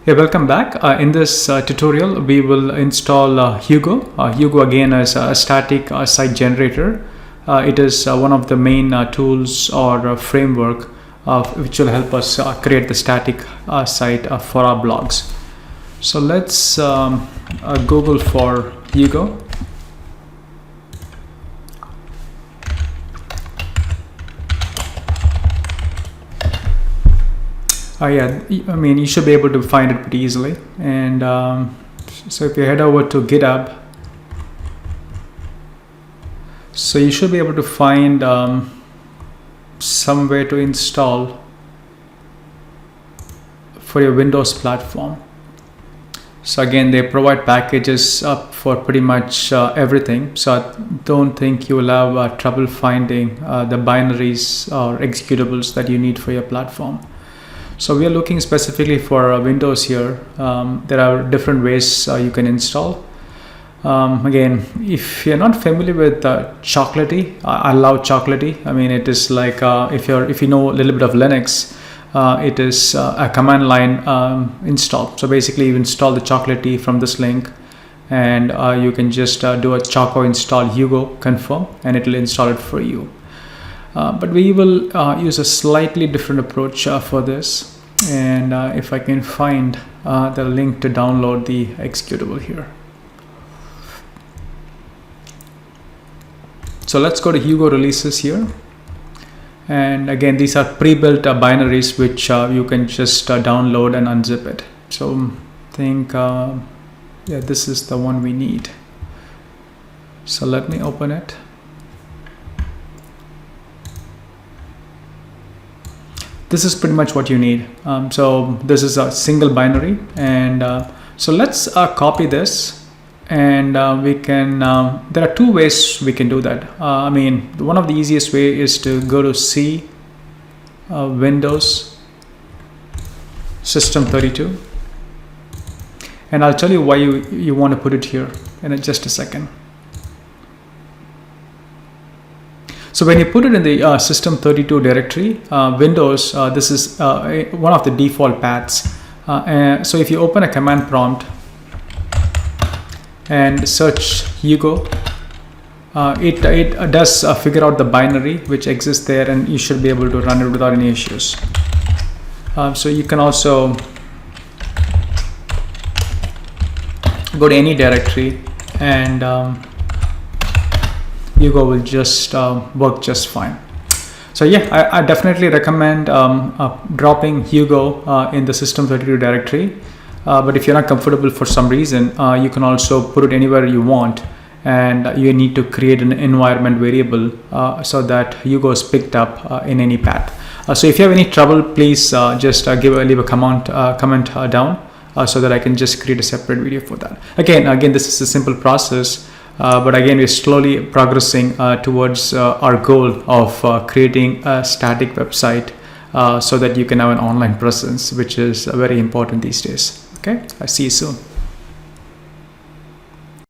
Hey, welcome back. In this tutorial, we will install Hugo. Hugo again is a static site generator. It is one of the main tools or framework which will help us create the static site for our blogs. So let's Google for Hugo. Yeah, I mean, you should be able to find it pretty easily. And so if you head over to GitHub, so you should be able to find some way to install for your Windows platform. So again, they provide packages up for pretty much everything. So I don't think you will have trouble finding the binaries or executables that you need for your platform. So we are looking specifically for Windows here. There are different ways you can install. Again, if you're not familiar with Chocolatey, I love Chocolatey. I mean, it is like if you know a little bit of Linux, it is a command line install. So basically, you install the Chocolatey from this link, and you can just do a choco install Hugo confirm, and it will install it for you. But we will use a slightly different approach for this, and if I can find the link to download the executable here. So let's go to Hugo releases here, and again, these are pre-built binaries which you can just download and unzip it. So I think yeah, this is the one we need. So let me open it. This is pretty much what you need. So this is a single binary, and so let's copy this, and we can there are two ways we can do that. I mean, one of the easiest way is to go to C, Windows, System32, and I'll tell you why you want to put it here in just a second. So when you put it in the System32 directory, Windows, this is one of the default paths. So if you open a command prompt and search Hugo, it does figure out the binary which exists there, and you should be able to run it without any issues. So you can also go to any directory, and Hugo will just work just fine. So yeah, I definitely recommend dropping Hugo in the System32 directory. But if you're not comfortable for some reason, you can also put it anywhere you want, and you need to create an environment variable so that Hugo is picked up in any path. So if you have any trouble, please just leave a comment down so that I can just create a separate video for that. Again, this is a simple process. But again, we're slowly progressing towards our goal of creating a static website so that you can have an online presence, which is very important these days. Okay, I see you soon.